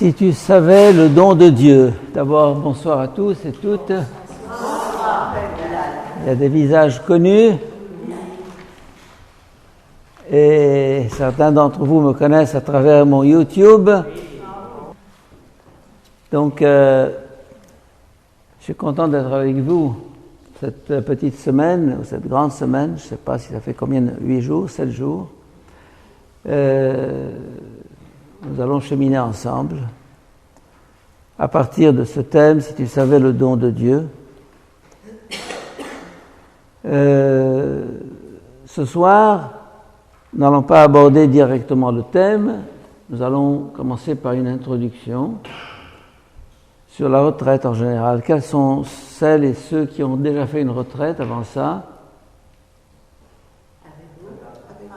Si tu savais le don de Dieu. D'abord, bonsoir à tous et toutes. Il y a des visages connus. Et certains d'entre vous me connaissent à travers mon YouTube. Donc, je suis content d'être avec vous cette petite semaine, ou cette grande semaine. Je ne sais pas si ça fait combien, 8 jours, 7 jours. Nous allons cheminer ensemble à partir de ce thème, si tu savais le don de Dieu. Ce soir, nous n'allons pas aborder directement le thème, nous allons commencer par une introduction sur la retraite en général. Quels sont celles et ceux qui ont déjà fait une retraite avant ça?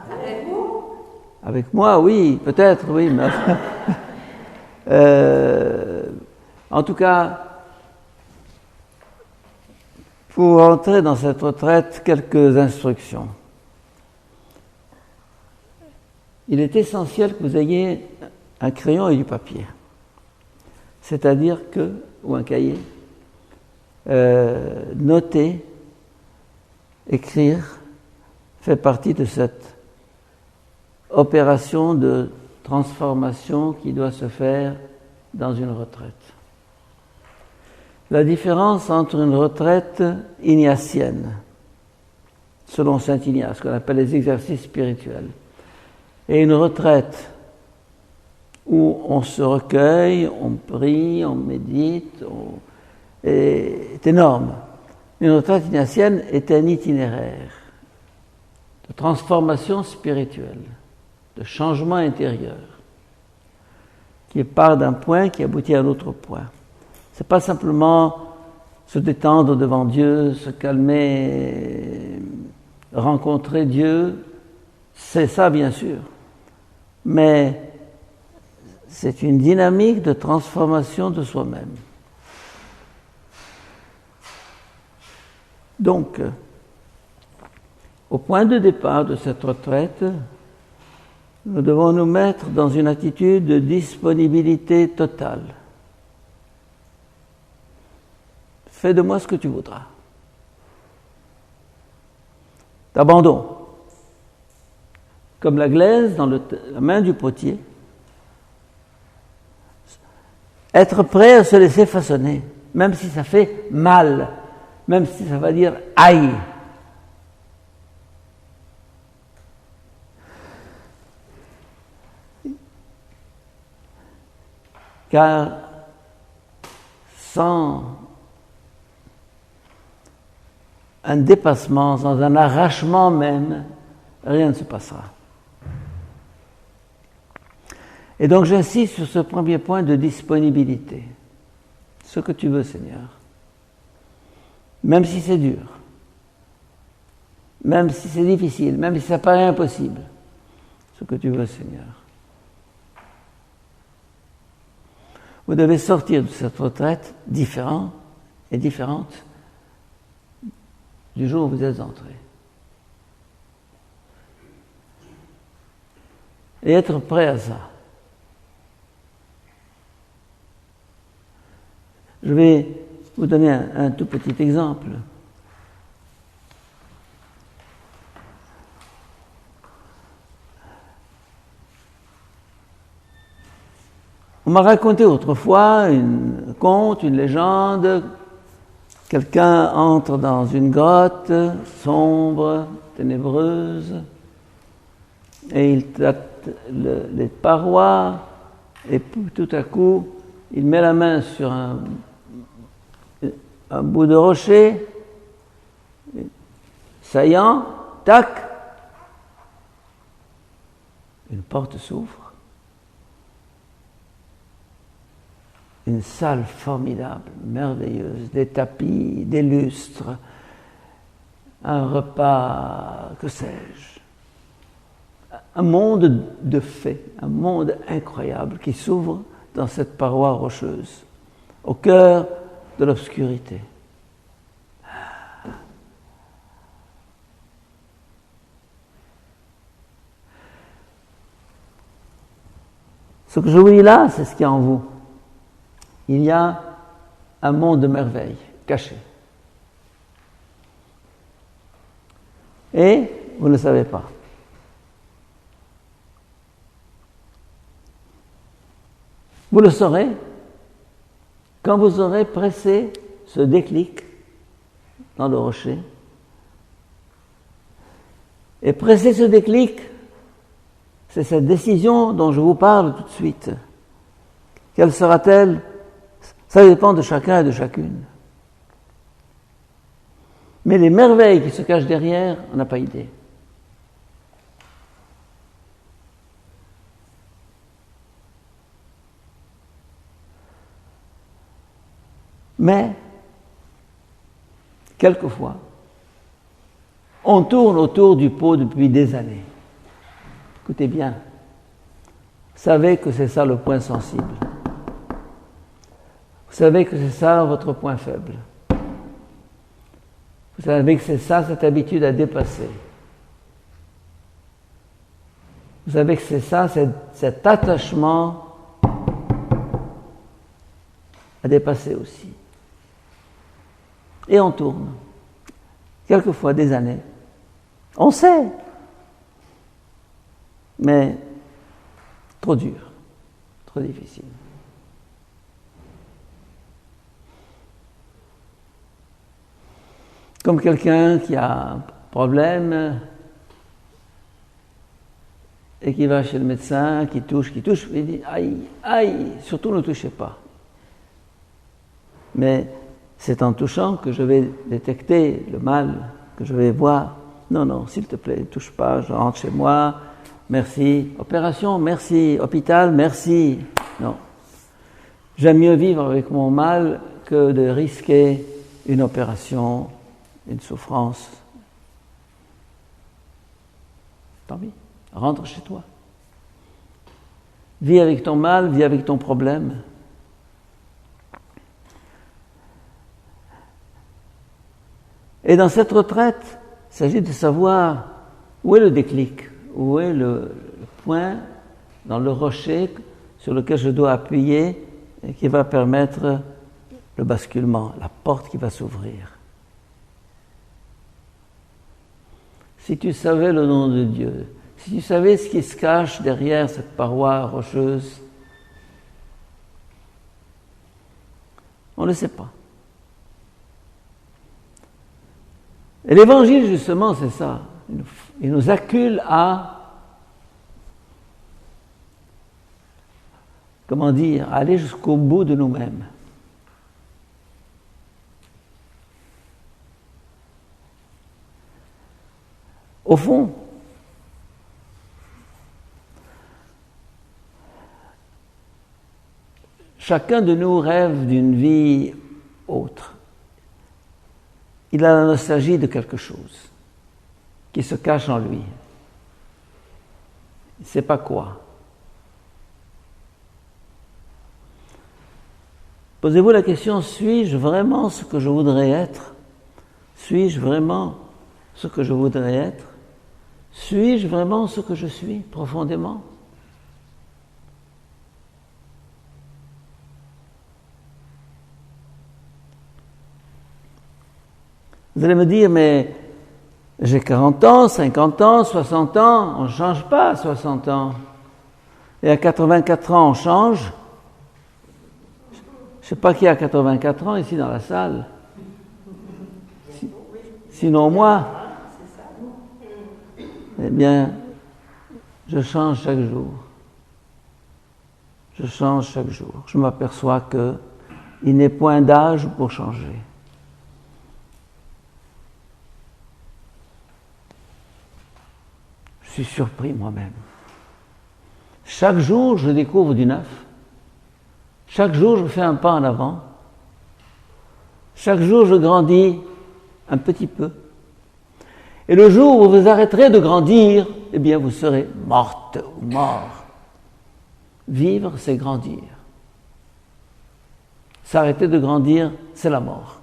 Avec vous? Avec moi, oui, peut-être, oui. Mais en tout cas, pour entrer dans cette retraite, quelques instructions. Il est essentiel que vous ayez un crayon et du papier. C'est-à-dire que, ou un cahier, noter, écrire, fait partie de cette opération de transformation qui doit se faire dans une retraite. La différence entre une retraite ignatienne, selon saint Ignace, qu'on appelle les exercices spirituels, et une retraite où on se recueille, on prie, on médite, est énorme. Une retraite ignatienne est un itinéraire de transformation spirituelle, de changement intérieur, qui part d'un point qui aboutit à un autre point. C'est pas simplement se détendre devant Dieu, se calmer, rencontrer Dieu, c'est ça bien sûr, mais c'est une dynamique de transformation de soi-même. Donc, au point de départ de cette retraite, nous devons nous mettre dans une attitude de disponibilité totale. Fais de moi ce que tu voudras. D'abandon. Comme la glaise dans la main du potier. Être prêt à se laisser façonner, même si ça fait mal, même si ça va dire aïe. Car sans un dépassement, sans un arrachement même, rien ne se passera. Et donc j'insiste sur ce premier point de disponibilité. Ce que tu veux, Seigneur. Même si c'est dur, même si c'est difficile, même si ça paraît impossible. Ce que tu veux, Seigneur. Vous devez sortir de cette retraite différent et différente du jour où vous êtes entré. Et être prêt à ça. Je vais vous donner un tout petit exemple. On m'a raconté autrefois un conte, une légende. Quelqu'un entre dans une grotte sombre, ténébreuse, et il tâte les parois, et tout à coup, il met la main sur un bout de rocher, saillant, tac, une porte s'ouvre. Une salle formidable, merveilleuse, des tapis, des lustres, un repas, que sais-je. Un monde de fées, un monde incroyable qui s'ouvre dans cette paroi rocheuse, au cœur de l'obscurité. Ce que je vous dis là, c'est ce qu'il y a en vous. il y a un monde de merveilles caché. Et vous ne le savez pas. Vous le saurez quand vous aurez pressé ce déclic dans le rocher. Et presser ce déclic, c'est cette décision dont je vous parle tout de suite. Quelle sera-t-elle? Ça dépend de chacun et de chacune. Mais les merveilles qui se cachent derrière, on n'a pas idée. Mais, quelquefois, on tourne autour du pot depuis des années. Écoutez bien, savez que c'est ça le point sensible. Vous savez que c'est ça votre point faible. Vous savez que c'est ça cette habitude à dépasser. Vous savez que c'est ça cet attachement à dépasser aussi. Et on tourne. Quelquefois des années. On sait. Mais trop dur, trop difficile. Comme quelqu'un qui a un problème et qui va chez le médecin, qui touche, il dit aïe, aïe, surtout ne touchez pas. Mais c'est en touchant que je vais détecter le mal, que je vais voir. Non, non, s'il te plaît, ne touche pas, je rentre chez moi, merci. Opération, merci. Hôpital, merci. Non. J'aime mieux vivre avec mon mal que de risquer une opération, une souffrance. Tant pis, rentre chez toi. Vis avec ton mal, vis avec ton problème. Et dans cette retraite, il s'agit de savoir où est le déclic, où est le point dans le rocher sur lequel je dois appuyer et qui va permettre le basculement, la porte qui va s'ouvrir. Si tu savais le nom de Dieu, si tu savais ce qui se cache derrière cette paroi rocheuse, on ne le sait pas. Et l'Évangile, justement, c'est ça. Il nous accule à, comment dire, à aller jusqu'au bout de nous-mêmes. Au fond, chacun de nous rêve d'une vie autre. Il a la nostalgie de quelque chose qui se cache en lui. Il ne sait pas quoi. Posez-vous la question, suis-je vraiment ce que je voudrais être? Suis-je vraiment ce que je voudrais être? Suis-je vraiment ce que je suis profondément? Vous allez me dire, mais j'ai 40 ans, 50 ans, 60 ans, on ne change pas à 60 ans. Et à 84 ans, on change. Je ne sais pas qui a 84 ans ici dans la salle. Sinon moi. Eh bien, je change chaque jour. Je change chaque jour. Je m'aperçois qu'il n'est point d'âge pour changer. Je suis surpris moi-même. Chaque jour, je découvre du neuf. Chaque jour, je fais un pas en avant. Chaque jour, je grandis un petit peu. Et le jour où vous arrêterez de grandir, eh bien, vous serez morte ou mort. Vivre, c'est grandir. S'arrêter de grandir, c'est la mort.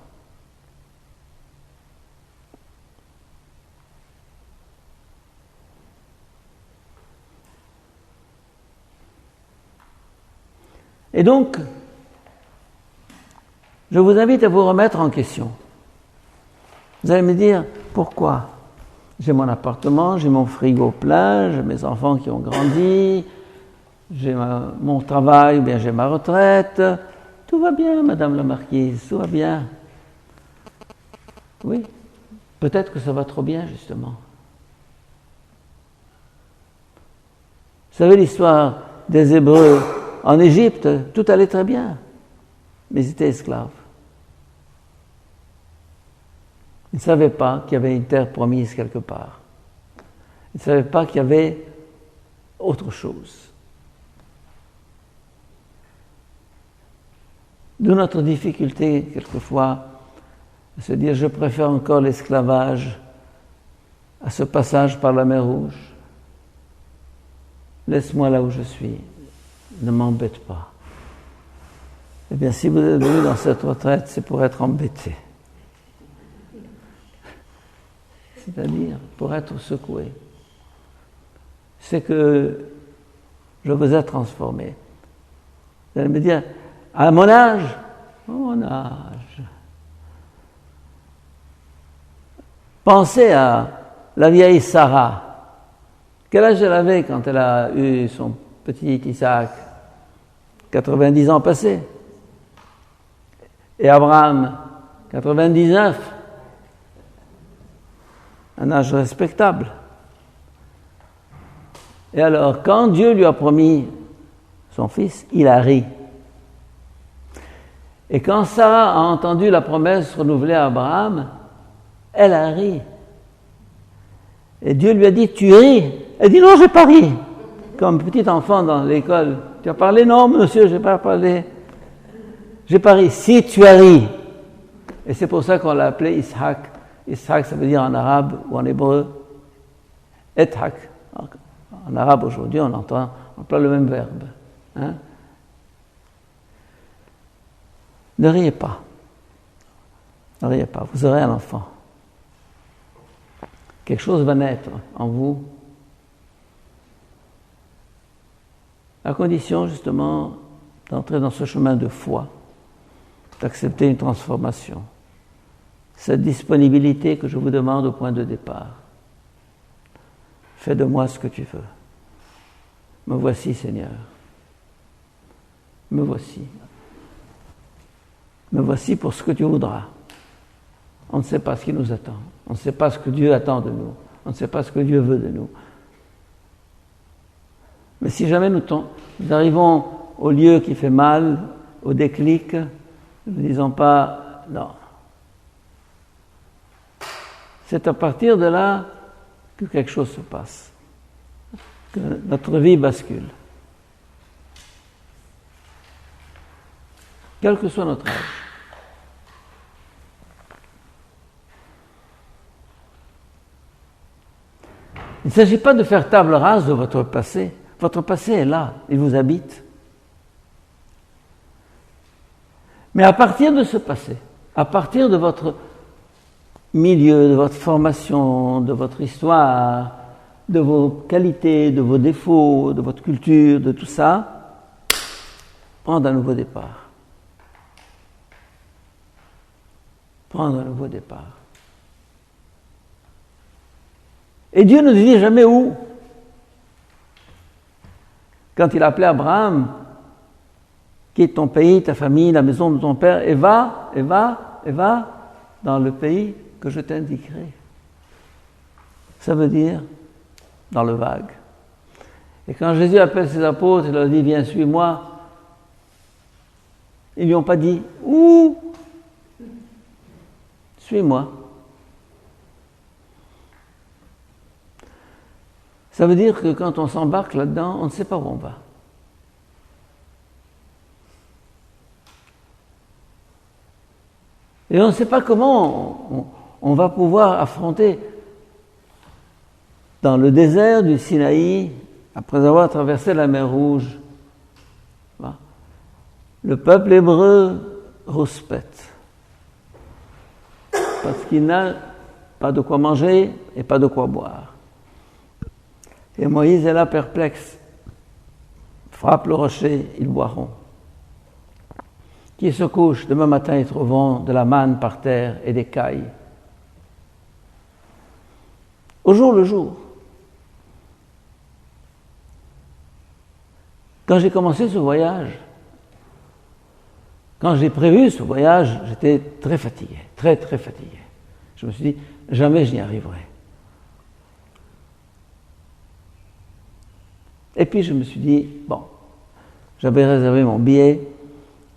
Et donc, Je vous invite à vous remettre en question. Vous allez me dire, pourquoi ? J'ai mon appartement, j'ai mon frigo plein, j'ai mes enfants qui ont grandi, j'ai mon travail ou bien j'ai ma retraite. Tout va bien, Madame la Marquise, tout va bien. Oui, peut-être que ça va trop bien, justement. Vous savez l'histoire des Hébreux en Égypte, tout allait très bien, mais ils étaient esclaves. Ils ne savaient pas qu'il y avait une terre promise quelque part. Ils ne savaient pas qu'il y avait autre chose. D'où notre difficulté, quelquefois, à se dire « je préfère encore l'esclavage à ce passage par la mer Rouge. Laisse-moi là où je suis, ne m'embête pas. » Eh bien, si vous êtes venu dans cette retraite, c'est pour être embêté. C'est-à-dire pour être secoué. C'est que je vous ai transformé. Vous allez me dire, à mon âge, pensez à la vieille Sarah. Quel âge elle avait quand elle a eu son petit Isaac ? 90 ans passés. Et Abraham, 99. Un âge respectable. Et alors, quand Dieu lui a promis son fils, il a ri. Et quand Sarah a entendu la promesse renouvelée à Abraham, elle a ri. Et Dieu lui a dit, tu ris. Elle dit, non, j'ai pas ri. Comme petit enfant dans l'école. Tu as parlé? Non, monsieur, j'ai pas parlé. J'ai pas ri. Si, tu as ri. Et c'est pour ça qu'on l'a appelé Ishaq. Ishaq, ça veut dire en arabe ou en hébreu, ethak. En arabe, aujourd'hui, on emploie le même verbe. Hein? Ne riez pas. Ne riez pas. Vous aurez un enfant. Quelque chose va naître en vous. À condition, justement, d'entrer dans ce chemin de foi, d'accepter une transformation. Cette disponibilité que je vous demande au point de départ. Fais de moi ce que tu veux. Me voici, Seigneur. Me voici. Me voici pour ce que tu voudras. On ne sait pas ce qui nous attend. On ne sait pas ce que Dieu attend de nous. On ne sait pas ce que Dieu veut de nous. Mais si jamais nous arrivons au lieu qui fait mal, au déclic, ne disons pas non. C'est à partir de là que quelque chose se passe, que notre vie bascule. Quel que soit notre âge. Il ne s'agit pas de faire table rase de votre passé. Votre passé est là, il vous habite. Mais à partir de ce passé, à partir de votre milieu, de votre formation, de votre histoire, de vos qualités, de vos défauts, de votre culture, de tout ça, prendre un nouveau départ. Prendre un nouveau départ. Et Dieu ne dit jamais où. Quand il a appelé Abraham, quitte ton pays, ta famille, la maison de ton père, et va dans le pays que je t'indiquerai. Ça veut dire dans le vague. Et quand Jésus appelle ses apôtres, il leur dit, viens, suis-moi. Ils ne lui ont pas dit, où? Suis-moi. Ça veut dire que quand on s'embarque là-dedans, on ne sait pas où on va. Et on ne sait pas comment on va pouvoir affronter dans le désert du Sinaï, après avoir traversé la mer Rouge, le peuple hébreu rouspète. Parce qu'il n'a pas de quoi manger et pas de quoi boire. Et Moïse est là perplexe. Frappe le rocher, ils boiront. qui se couchent demain matin y trouveront de la manne par terre et des cailles. Au jour le jour. Quand j'ai commencé ce voyage, quand j'ai prévu ce voyage, j'étais très fatigué, très très fatigué. Je me suis dit, jamais je n'y arriverai. Et puis je me suis dit, bon, j'avais réservé mon billet,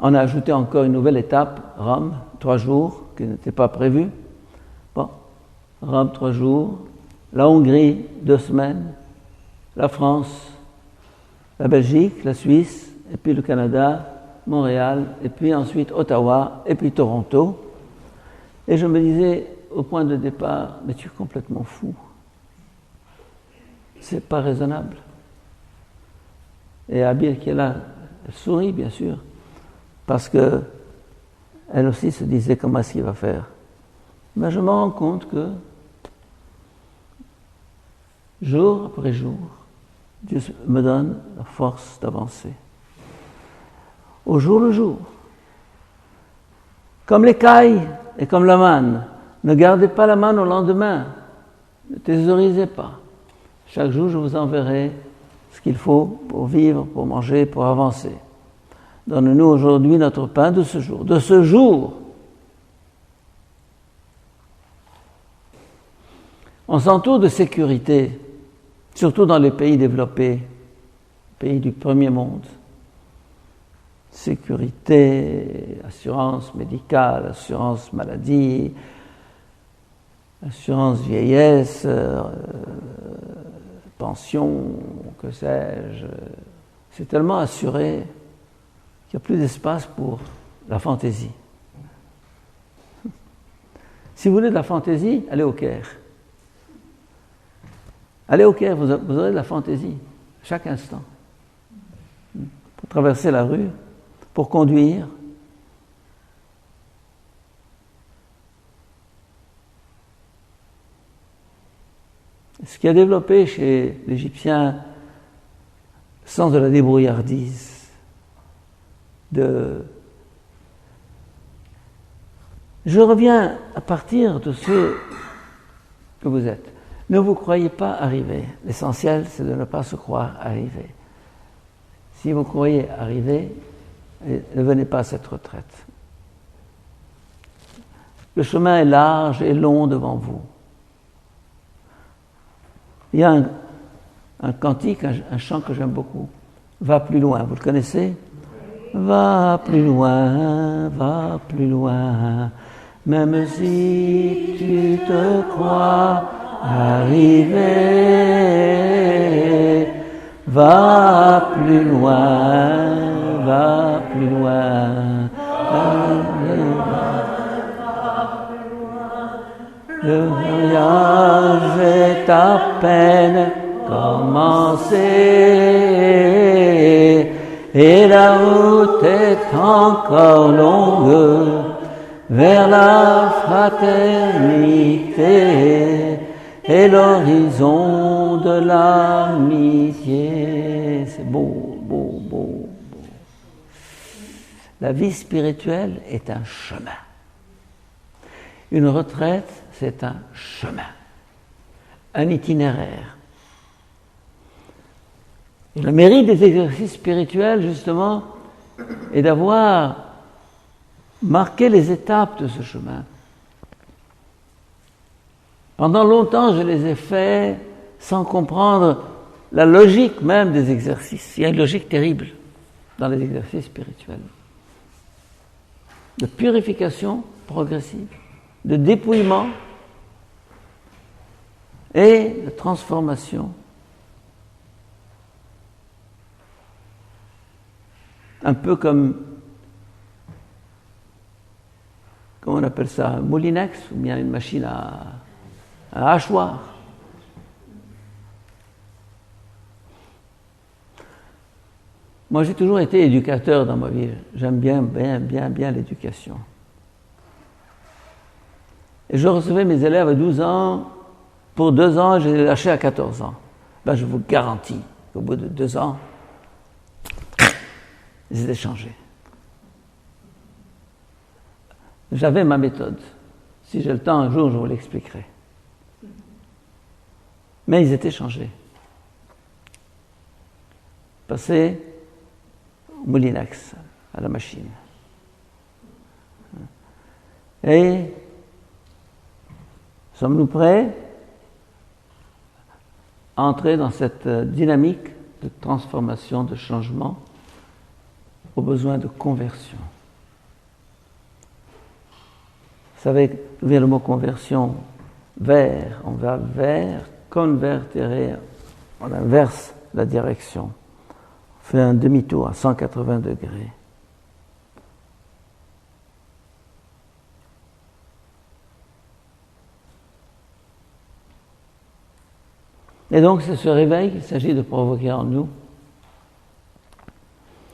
on a ajouté encore une nouvelle étape, Rome, 3 jours, qui n'était pas prévue. Bon, Rome, 3 jours, la Hongrie, 2 semaines, la France, la Belgique, la Suisse, et puis le Canada, Montréal, et puis ensuite Ottawa, et puis Toronto. Et je me disais, au point de départ, mais tu es complètement fou. C'est pas raisonnable. Et Abil qui est là, elle sourit bien sûr, parce que elle aussi se disait comment est-ce qu'il va faire. Mais je me rends compte que jour après jour, Dieu me donne la force d'avancer. Au jour le jour. Comme l'écaille et comme la manne. Ne gardez pas la manne au lendemain. Ne thésaurisez pas. Chaque jour, je vous enverrai ce qu'il faut pour vivre, pour manger, pour avancer. Donne-nous aujourd'hui notre pain de ce jour. De ce jour. On s'entoure de sécurité, surtout dans les pays développés, pays du premier monde. Sécurité, assurance médicale, assurance maladie, assurance vieillesse, pension, que sais-je. C'est tellement assuré qu'il n'y a plus d'espace pour la fantaisie. Si vous voulez de la fantaisie, allez au Caire. Allez au Caire, vous aurez de la fantaisie, chaque instant. Pour traverser la rue, pour conduire. Ce qui a développé chez l'Égyptien le sens de la débrouillardise, Je reviens à partir de ce que vous êtes. Ne vous croyez pas arriver. L'essentiel, c'est de ne pas se croire arriver. Si vous croyez arriver, ne venez pas à cette retraite. Le chemin est large et long devant vous. Il y a un cantique, un chant que j'aime beaucoup. Va plus loin, vous le connaissez? Va plus loin, même si tu te crois arriver. Va plus loin, va plus loin. Le voyage est à peine commencé et la route est encore longue vers la fraternité et l'horizon de l'amitié. C'est beau, beau, beau, beau. La vie spirituelle est un chemin. Une retraite, c'est un chemin, un itinéraire. Et le mérite des exercices spirituels, justement, est d'avoir marqué les étapes de ce chemin. Pendant longtemps, je les ai faits sans comprendre la logique même des exercices. Il y a une logique terrible dans les exercices spirituels. De purification progressive, de dépouillement et de transformation. Un peu comme, comment on appelle ça, un moulinex ou bien une machine à hachoir. Moi, j'ai toujours été éducateur dans ma vie. J'aime bien l'éducation. Et je recevais mes élèves à 12 ans. Pour 2 ans, je les lâchais à 14 ans. Ben, je vous garantis qu'au bout de 2 ans, ils étaient changés. J'avais ma méthode. Si j'ai le temps, un jour, je vous l'expliquerai. Mais ils étaient changés. Passés au Moulinex, à la machine. Et sommes-nous prêts à entrer dans cette dynamique de transformation, de changement, au besoin de conversion? Vous savez d'où vient le mot conversion? Vers, on va vers, convertere, on inverse la direction. On fait un demi-tour à 180 degrés. Et donc c'est ce réveil qu'il s'agit de provoquer en nous.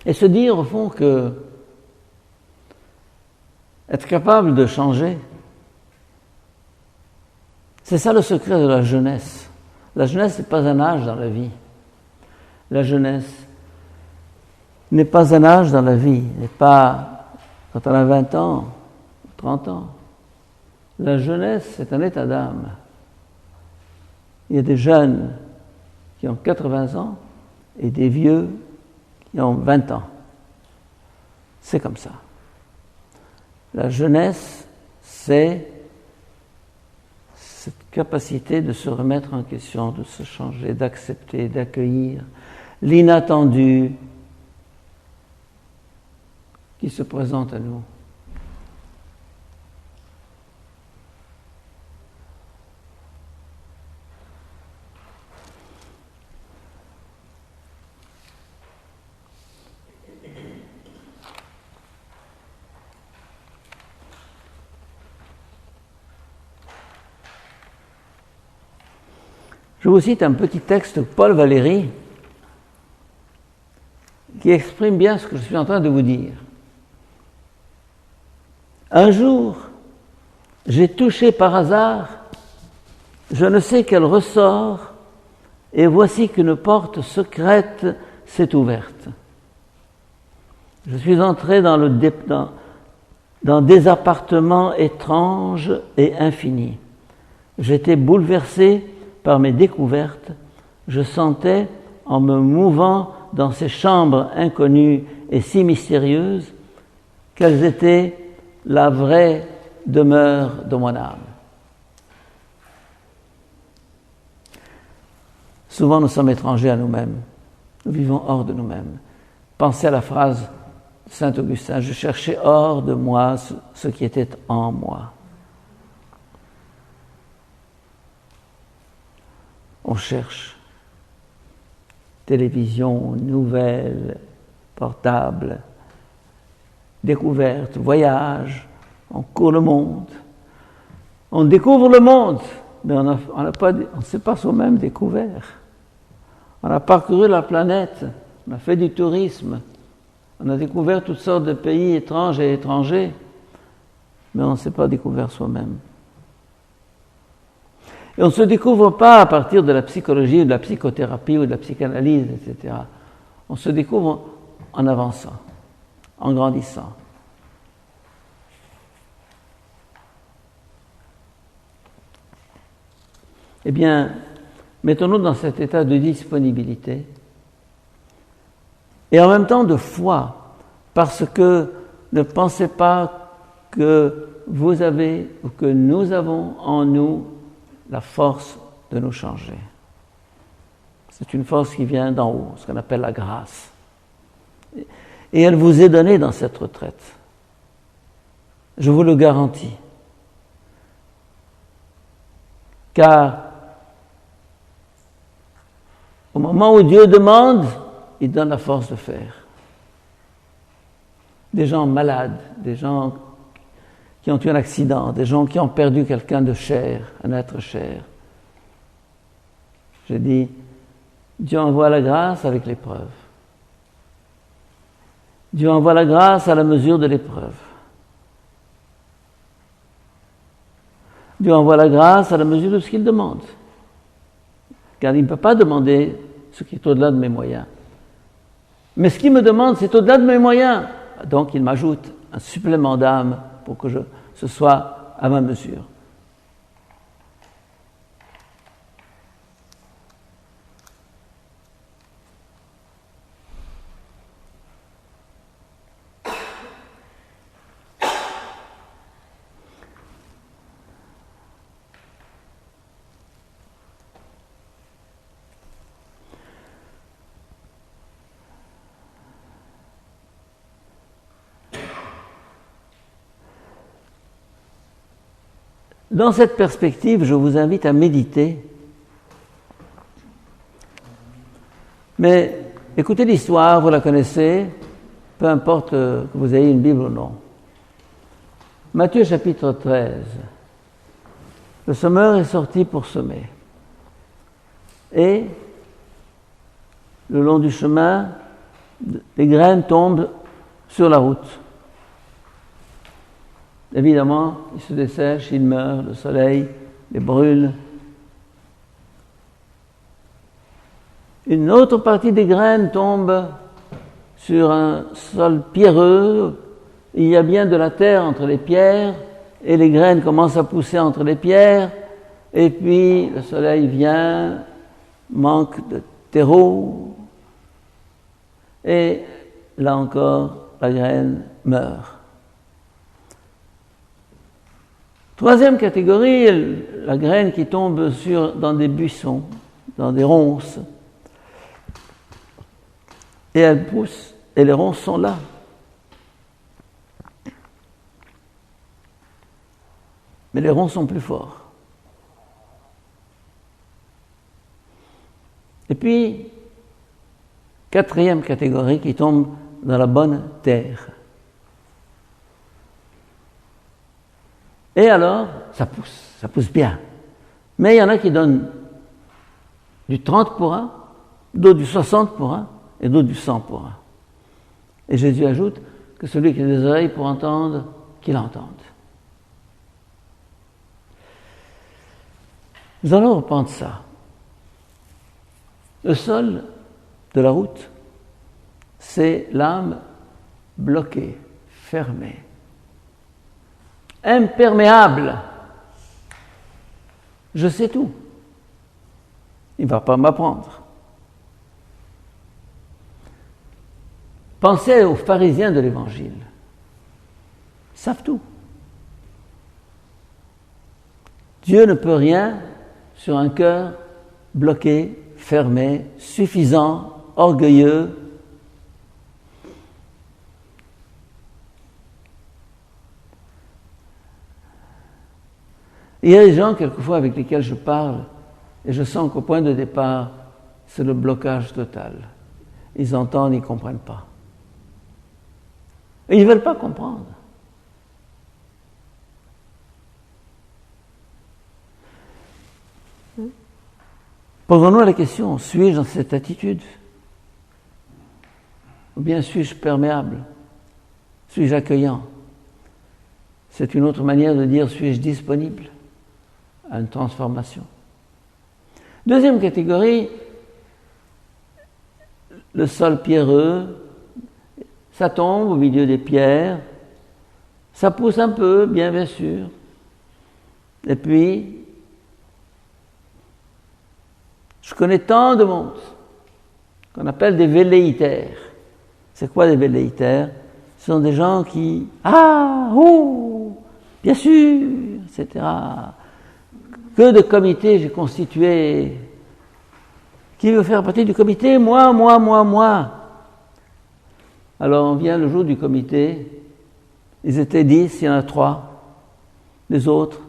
Et se dire au fond que être capable de changer, c'est ça le secret de la jeunesse. La jeunesse n'est pas un âge dans la vie. La jeunesse n'est pas un âge dans la vie, n'est pas quand on a 20 ans, 30 ans. La jeunesse, c'est un état d'âme. Il y a des jeunes qui ont 80 ans et des vieux qui ont 20 ans. C'est comme ça. La jeunesse, c'est cette capacité de se remettre en question, de se changer, d'accepter, d'accueillir l'inattendu qui se présente à nous. Je vous cite un petit texte de Paul Valéry qui exprime bien ce que je suis en train de vous dire. Un jour, j'ai touché par hasard je ne sais quel ressort et voici qu'une porte secrète s'est ouverte. Je suis entré dans des appartements étranges et infinis. J'étais bouleversé par mes découvertes. Je sentais, en me mouvant dans ces chambres inconnues et si mystérieuses, qu'elles étaient la vraie demeure de mon âme. Souvent, nous sommes étrangers à nous-mêmes. Nous vivons hors de nous-mêmes. Pensez à la phrase de saint Augustin, « Je cherchais hors de moi ce qui était en moi ». On cherche télévision, nouvelles, portables, découvertes, voyages, on court le monde. On découvre le monde, mais on ne s'est pas soi-même découvert. On a parcouru la planète, on a fait du tourisme, on a découvert toutes sortes de pays étranges et étrangers, mais on ne s'est pas découvert soi-même. Et on ne se découvre pas à partir de la psychologie, ou de la psychothérapie, ou de la psychanalyse, etc. On se découvre en avançant, en grandissant. Eh bien, mettons-nous dans cet état de disponibilité et en même temps de foi, parce que ne pensez pas que vous avez ou que nous avons en nous la force de nous changer. C'est une force qui vient d'en haut, ce qu'on appelle la grâce. Et elle vous est donnée dans cette retraite. Je vous le garantis. Car au moment où Dieu demande, il donne la force de faire. Des gens malades, des gens qui ont eu un accident, des gens qui ont perdu quelqu'un de cher, un être cher. Je dis, Dieu envoie la grâce avec l'épreuve. Dieu envoie la grâce à la mesure de l'épreuve. Dieu envoie la grâce à la mesure de ce qu'il demande. Car il ne peut pas demander ce qui est au-delà de mes moyens. Mais ce qu'il me demande, c'est au-delà de mes moyens. Donc il m'ajoute un supplément d'âme pour que je ce soit à ma mesure. Dans cette perspective, je vous invite à méditer. Mais écoutez l'histoire, vous la connaissez, peu importe que vous ayez une Bible ou non. Matthieu chapitre 13. Le semeur est sorti pour semer. Et le long du chemin, les graines tombent sur la route. Évidemment, ils se dessèchent, ils meurent, le soleil les brûle. Une autre partie des graines tombe sur un sol pierreux. Il y a bien de la terre entre les pierres, et les graines commencent à pousser entre les pierres, et puis le soleil vient, manque de terreau, et là encore, la graine meurt. Troisième catégorie, la graine qui tombe dans des buissons, dans des ronces. Et elle pousse, et les ronces sont là. Mais les ronces sont plus forts. Et puis, quatrième catégorie qui tombe dans la bonne terre. Et alors, ça pousse bien. Mais il y en a qui donnent du 30 pour 1, d'autres du 60 pour 1, et d'autres du 100 pour 1. Et Jésus ajoute que celui qui a des oreilles pour entendre, qu'il entende. Nous allons reprendre ça. Le sol de la route, c'est l'âme bloquée, fermée, imperméable. Je sais tout. Il ne va pas m'apprendre. Pensez aux pharisiens de l'Évangile. Ils savent tout. Dieu ne peut rien sur un cœur bloqué, fermé, suffisant, orgueilleux. Il y a des gens, quelquefois, avec lesquels je parle, et je sens qu'au point de départ, c'est le blocage total. Ils entendent, ils ne comprennent pas. Et ils ne veulent pas comprendre. Posons-nous la question, suis-je dans cette attitude? Ou bien suis-je perméable? Suis-je accueillant? C'est une autre manière de dire, suis-je disponible à une transformation? Deuxième catégorie, le sol pierreux, ça tombe au milieu des pierres, ça pousse un peu, bien sûr, et puis, je connais tant de monde qu'on appelle des velléitaires. C'est quoi des velléitaires? Ce sont des gens qui, bien sûr, etc. Que de comités j'ai constitué. Qui veut faire partie du comité? Moi. Alors on vient le jour du comité, ils étaient 10, il y en a 3. Les autres,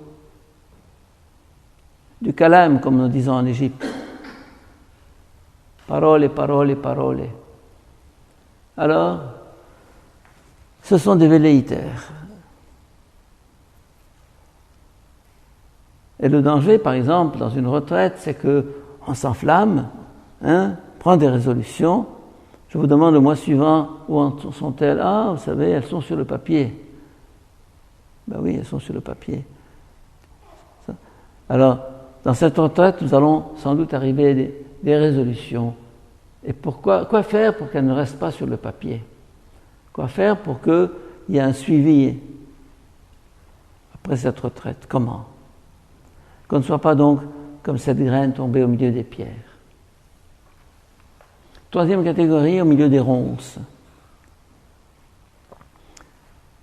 du calame, comme nous disons en Égypte. Parole. Alors, ce sont des velléitaires. Et le danger, par exemple, dans une retraite, c'est qu'on s'enflamme, prend des résolutions. Je vous demande le mois suivant, où en sont-elles? Ah, vous savez, elles sont sur le papier. Ben oui, elles sont sur le papier. Alors, dans cette retraite, nous allons sans doute arriver à des résolutions. Et quoi faire pour qu'elles ne restent pas sur le papier? Quoi faire pour qu'il y ait un suivi? après cette retraite. Comment? Qu'on ne soit pas donc comme cette graine tombée au milieu des pierres. Troisième catégorie, au milieu des ronces.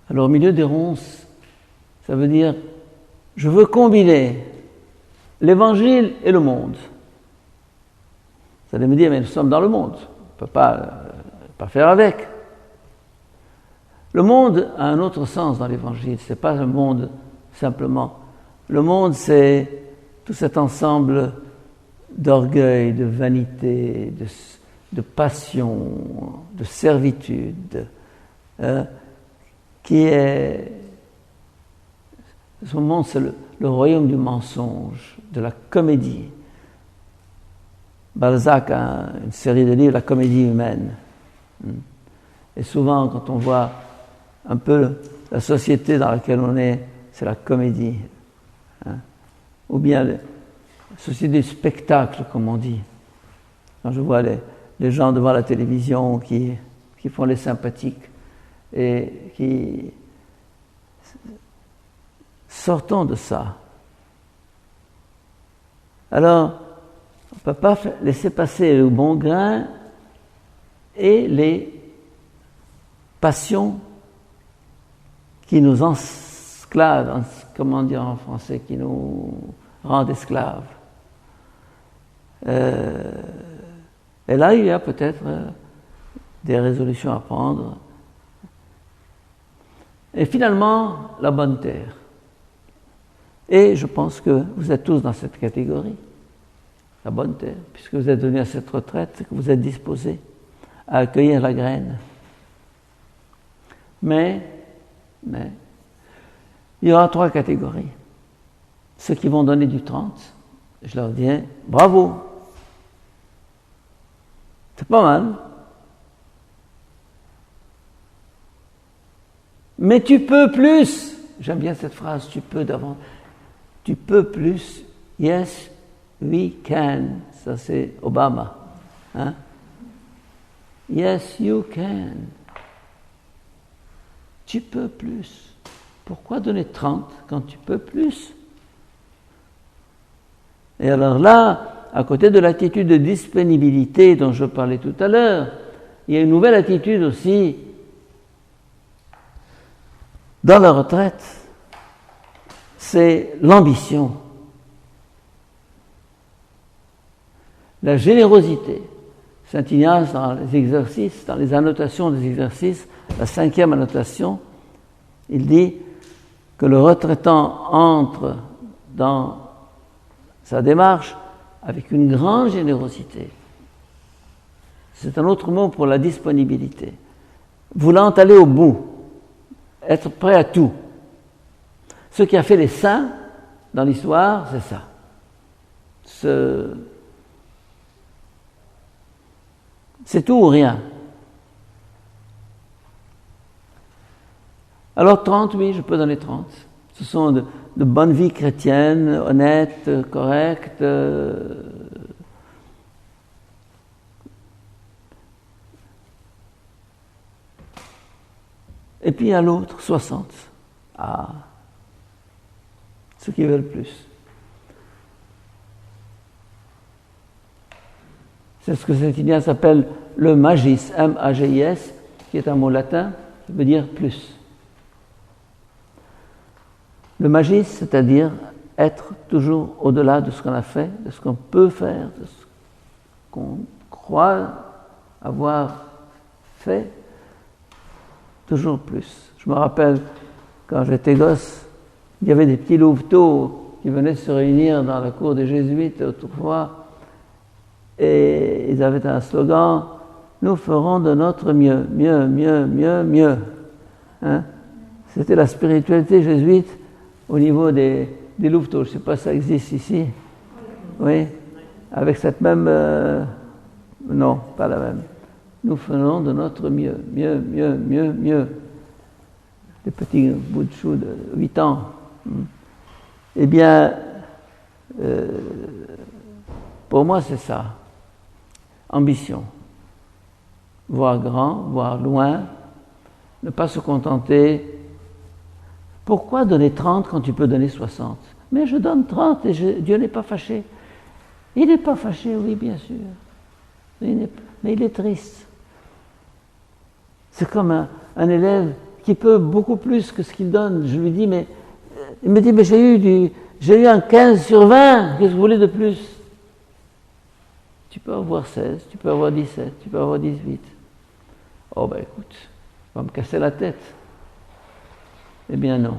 Alors au milieu des ronces, ça veut dire, je veux combiner l'évangile et le monde. Vous allez me dire, mais nous sommes dans le monde, on ne peut pas faire avec. Le monde a un autre sens dans l'évangile, ce n'est pas le monde simplement. Le monde, c'est tout cet ensemble d'orgueil, de vanité, de passion, de servitude, qui est... Ce monde, c'est le royaume du mensonge, de la comédie. Balzac a une série de livres, La comédie humaine. Et souvent, quand on voit un peu la société dans laquelle on est, c'est la comédie. Ou bien la société du spectacle, comme on dit. Quand je vois les gens devant la télévision qui font les sympathiques et qui... Sortons de ça. Alors, on ne peut pas laisser passer le bon grain et les passions qui nous esclavent, comment dire en français, qui nous rendent esclaves. Et là, il y a peut-être des résolutions à prendre. Et finalement, la bonne terre. Et je pense que vous êtes tous dans cette catégorie, la bonne terre, puisque vous êtes venus à cette retraite, que vous êtes disposés à accueillir la graine. Mais, il y aura 3 catégories. Ceux qui vont donner du 30, je leur dis, bravo, c'est pas mal. Mais tu peux plus. J'aime bien cette phrase, tu peux davantage. Tu peux plus. Yes, we can. Ça, c'est Obama. Hein? Yes, you can. Tu peux plus. Pourquoi donner 30 quand tu peux plus? Et alors là, à côté de l'attitude de disponibilité dont je parlais tout à l'heure, il y a une nouvelle attitude aussi dans la retraite. C'est l'ambition, la générosité. Saint Ignace, dans les exercices, dans les annotations des exercices, la 5e annotation, il dit que le retraitant entre dans sa démarche avec une grande générosité. C'est un autre mot pour la disponibilité. Voulant aller au bout, être prêt à tout. Ce qui a fait les saints dans l'histoire, c'est ça. C'est tout ou rien. Alors 30, oui, je peux donner 30. Ce sont de bonnes vies chrétiennes, honnêtes, correctes. Et puis à l'autre, 60. Ah, ceux qui veulent plus. C'est ce que Saint Ignace appelle le magis, M-A-G-I-S, qui est un mot latin, qui veut dire plus. Le magis, c'est-à-dire être toujours au-delà de ce qu'on a fait, de ce qu'on peut faire, de ce qu'on croit avoir fait, toujours plus. Je me rappelle, quand j'étais gosse, il y avait des petits louveteaux qui venaient se réunir dans la cour des Jésuites autrefois, et ils avaient un slogan, « Nous ferons de notre mieux, mieux, mieux, mieux, mieux. » Hein? C'était la spiritualité jésuite au niveau des louveteaux. Je ne sais pas si ça existe ici. Oui? Avec cette même... non, pas la même. Nous ferons de notre mieux, mieux, mieux, mieux, mieux. Des petits bouts de chou de 8 ans. Eh bien, pour moi, c'est ça. Ambition. Voir grand, voir loin, ne pas se contenter Pourquoi donner 30 quand tu peux donner 60? Mais je donne 30 et Dieu n'est pas fâché. Il n'est pas fâché, oui, bien sûr. Mais il est triste. C'est comme un élève qui peut beaucoup plus que ce qu'il donne. Je lui dis, mais il me dit, mais j'ai eu un 15 sur 20, qu'est-ce que vous voulez de plus? Tu peux avoir 16, tu peux avoir 17, tu peux avoir 18. Oh ben écoute, on va me casser la tête. Eh bien non.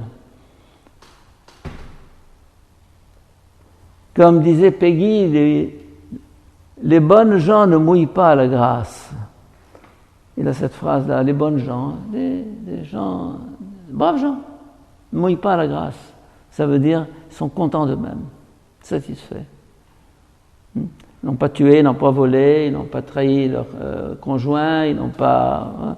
Comme disait Peggy, les bonnes gens ne mouillent pas à la grâce. Il a cette phrase-là, les bonnes gens, des gens, braves gens, ne mouillent pas à la grâce. Ça veut dire qu'ils sont contents d'eux-mêmes, satisfaits. Ils n'ont pas tué, ils n'ont pas volé, ils n'ont pas trahi leur conjoint, ils n'ont pas... Hein,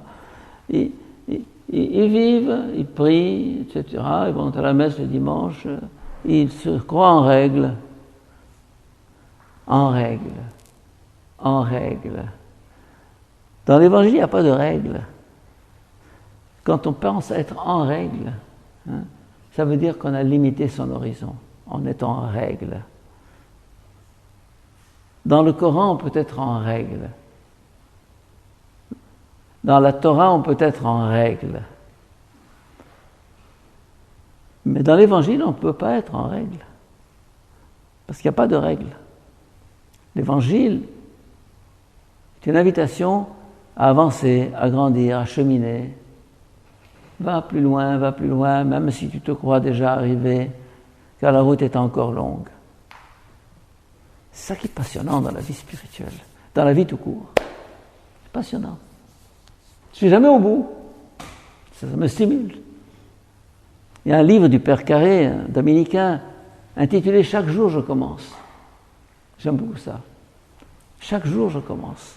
ils vivent, ils prient, etc. Ils vont à la messe le dimanche, ils se croient en règle. En règle. En règle. Dans l'Évangile, il n'y a pas de règle. Quand on pense être en règle, hein, ça veut dire qu'on a limité son horizon en étant en règle. Dans le Coran, on peut être en règle. Dans la Torah, on peut être en règle. Mais dans l'Évangile, on ne peut pas être en règle. Parce qu'il n'y a pas de règle. L'Évangile est une invitation à avancer, à grandir, à cheminer. Va plus loin, même si tu te crois déjà arrivé, car la route est encore longue. C'est ça qui est passionnant dans la vie spirituelle, dans la vie tout court. C'est passionnant. Je ne suis jamais au bout. Ça me stimule. Il y a un livre du Père Carré, un dominicain, intitulé « Chaque jour je commence ». J'aime beaucoup ça. Chaque jour je commence.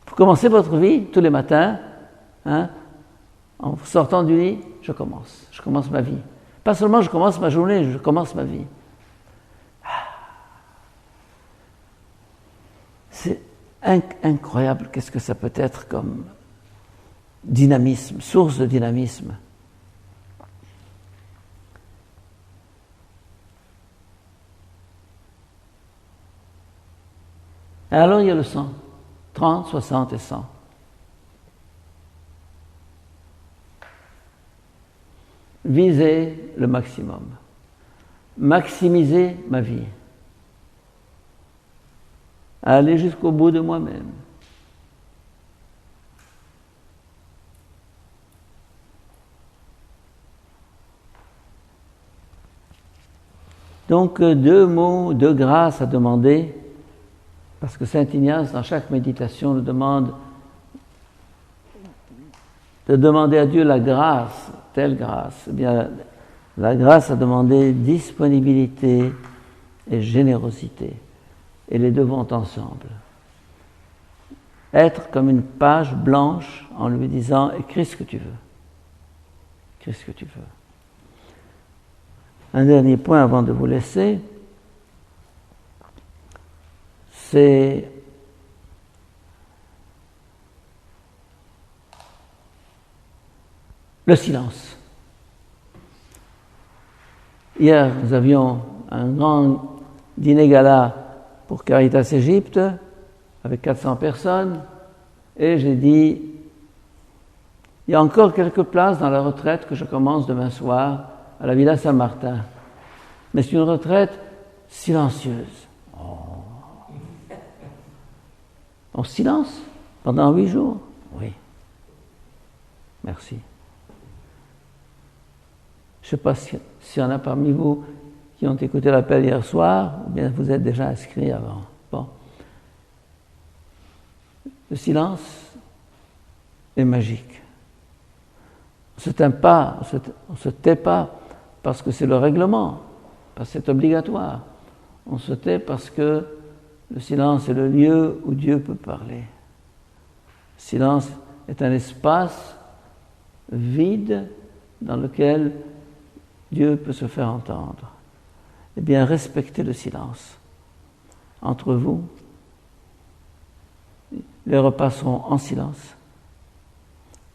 Vous commencez votre vie tous les matins, hein, en sortant du lit, je commence ma vie. Pas seulement je commence ma journée, je commence ma vie. C'est incroyable qu'est-ce que ça peut être comme dynamisme, source de dynamisme. Et alors il y a le 100, 30, 60 et 100. Viser le maximum, maximiser ma vie, aller jusqu'au bout de moi-même. Donc, deux mots de grâce à demander, parce que Saint Ignace, dans chaque méditation, nous demande de demander à Dieu la grâce, telle grâce. Eh bien, la grâce a demandé disponibilité et générosité. Et les deux vont ensemble. Être comme une page blanche en lui disant « écris ce que tu veux ». Écris ce que tu veux. Un dernier point avant de vous laisser, c'est le silence. Hier, nous avions un grand dîner gala pour Caritas Égypte avec 400 personnes et j'ai dit il y a encore quelques places dans la retraite que je commence demain soir à la Villa Saint-Martin. Mais c'est une retraite silencieuse. En silence pendant 8 jours. Oui. Merci. Je ne sais pas s'il y en a parmi vous qui ont écouté l'appel hier soir, ou bien vous êtes déjà inscrits avant. Bon. Le silence est magique. On ne se tait pas, on se tait pas parce que c'est le règlement, parce que c'est obligatoire. On se tait parce que le silence est le lieu où Dieu peut parler. Le silence est un espace vide dans lequel Dieu peut se faire entendre. Eh bien, respectez le silence. Entre vous, les repas seront en silence.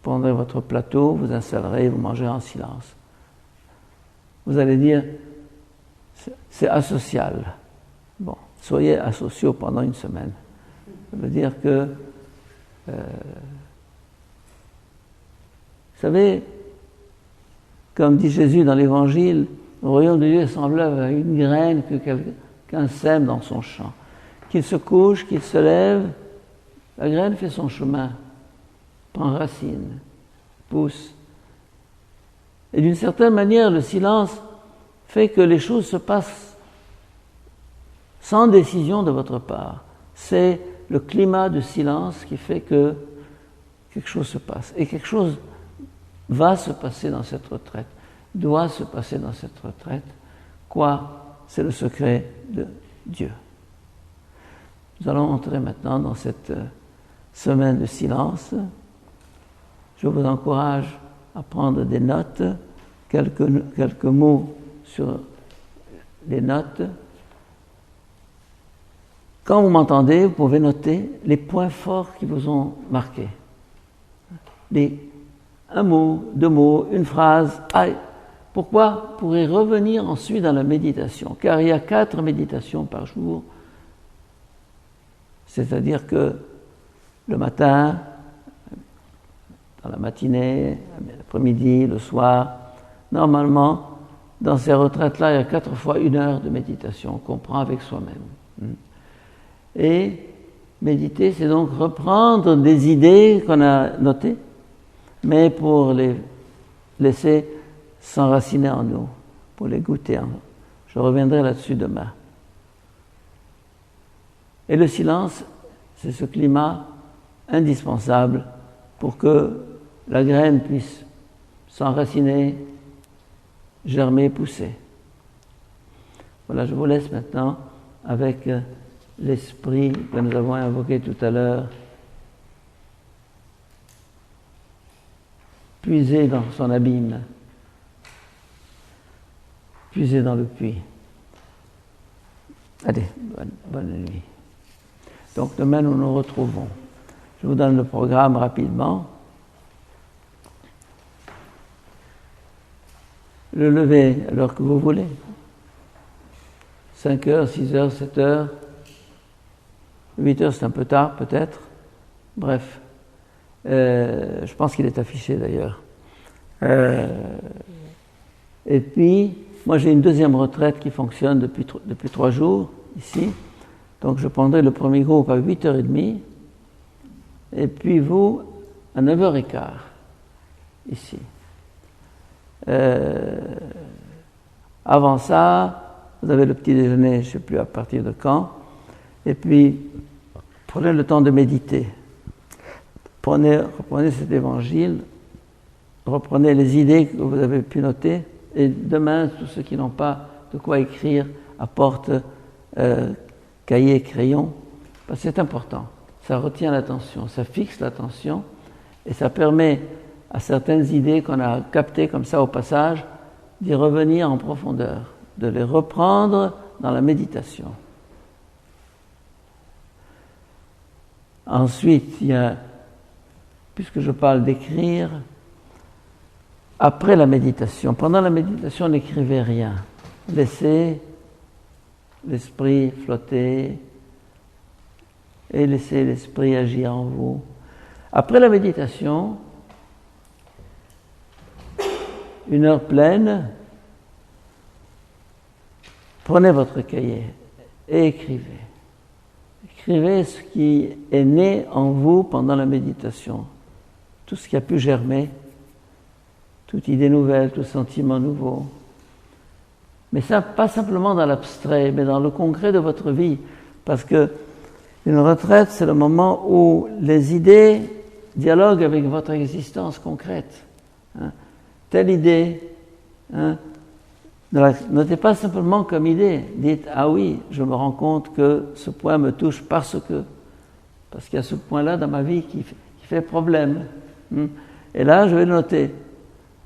prendrez votre plateau, vous installerez, vous mangerez en silence. Vous allez dire, c'est asocial. Bon, soyez asociaux pendant une semaine. Ça veut dire que, vous savez, comme dit Jésus dans l'Évangile, le royaume de Dieu est semblable à une graine que quelqu'un sème dans son champ. Qu'il se couche, qu'il se lève, la graine fait son chemin, prend racine, pousse. Et d'une certaine manière, le silence fait que les choses se passent sans décision de votre part. C'est le climat de silence qui fait que quelque chose se passe. Et quelque chose va se passer dans cette retraite, doit se passer dans cette retraite. Quoi? C'est le secret de Dieu. Nous allons entrer maintenant dans cette semaine de silence. Je vous encourage à prendre des notes, quelques mots sur les notes. Quand vous m'entendez, vous pouvez noter les points forts qui vous ont marqué. Un mot, 2 mots, une phrase. Pourquoi? Pour y revenir ensuite dans la méditation. Car il y a 4 méditations par jour. C'est-à-dire que le matin, dans la matinée, l'après-midi, le soir, normalement, dans ces retraites-là, il y a 4 fois 1 heure de méditation qu'on prend avec soi-même. Et méditer, c'est donc reprendre des idées qu'on a notées, mais pour les laisser s'enraciner en nous, pour les goûter en nous. Je reviendrai là-dessus demain. Et le silence, c'est ce climat indispensable pour que la graine puisse s'enraciner, germer, pousser. Voilà, je vous laisse maintenant avec l'esprit que nous avons invoqué tout à l'heure, puiser dans son abîme, puiser dans le puits. Allez, bonne nuit. Donc demain, nous nous retrouvons. Je vous donne le programme rapidement. Le lever à l'heure que vous voulez. 5 heures, 6 heures, 7 heures. 8 heures, c'est un peu tard peut-être. Bref. Je pense qu'il est affiché d'ailleurs. Et puis, moi j'ai une deuxième retraite qui fonctionne depuis 3 jours ici. Donc je prendrai le premier groupe à 8h30 et puis vous à 9h15 ici. Avant ça, vous avez le petit déjeuner, je ne sais plus à partir de quand, et puis prenez le temps de méditer. Reprenez cet évangile, reprenez les idées que vous avez pu noter, et demain, tous ceux qui n'ont pas de quoi écrire apportent cahier, crayon, parce que c'est important. Ça retient l'attention, ça fixe l'attention, et ça permet à certaines idées qu'on a captées comme ça au passage, d'y revenir en profondeur, de les reprendre dans la méditation. Ensuite, il y a, puisque je parle d'écrire, après la méditation, pendant la méditation, n'écrivez rien. Laissez l'esprit flotter et laissez l'esprit agir en vous. Après la méditation, 1 heure pleine, prenez votre cahier et écrivez. Écrivez ce qui est né en vous pendant la méditation, tout ce qui a pu germer, toute idée nouvelle, tout sentiment nouveau. Mais ça, pas simplement dans l'abstrait, mais dans le concret de votre vie. Parce que une retraite, c'est le moment où les idées dialoguent avec votre existence concrète. Telle idée, notez pas simplement comme idée. Dites, ah oui, je me rends compte que ce point me touche parce qu'il y a ce point-là dans ma vie qui fait problème. Et là, je vais le noter.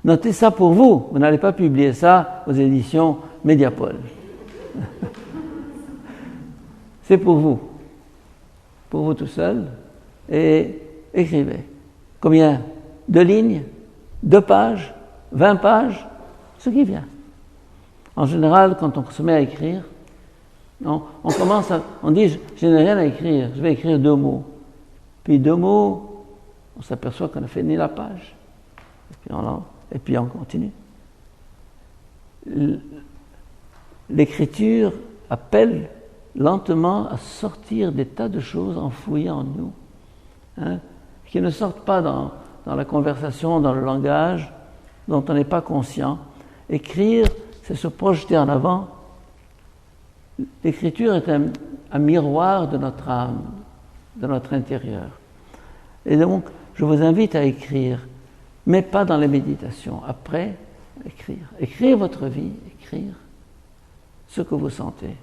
Notez ça pour vous. Vous n'allez pas publier ça aux éditions Mediapol. C'est pour vous tout seul, et écrivez. Combien? 2 lignes, 2 pages, 20 pages, ce qui vient. En général, quand on se met à écrire, on dit je n'ai rien à écrire, je vais écrire 2 mots. Puis 2 mots, on s'aperçoit qu'on a fait ni la page. Et puis on continue. L'écriture appelle lentement à sortir des tas de choses enfouies en nous, qui ne sortent pas dans la conversation, dans le langage, dont on n'est pas conscient. Écrire, c'est se projeter en avant. L'écriture est un miroir de notre âme, de notre intérieur. Et donc, je vous invite à écrire, mais pas dans les méditations. Après, écrire. Écrire votre vie, écrire ce que vous sentez.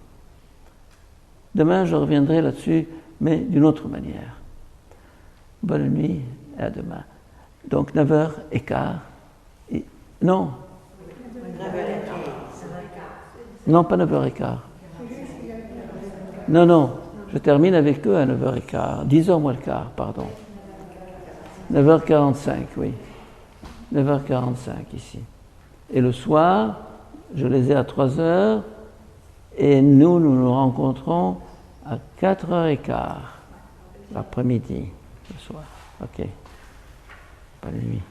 Demain, je reviendrai là-dessus, mais d'une autre manière. Bonne nuit et à demain. Donc, 9h15. Non. Non, pas 9h15. Non, je termine avec eux à 9h15. 10h moins le quart, pardon. 9h45, oui. 9h45 ici. Et le soir, je les ai à 3h et nous nous rencontrons à 4h15 l'après-midi, le soir. Ok. Bonne nuit.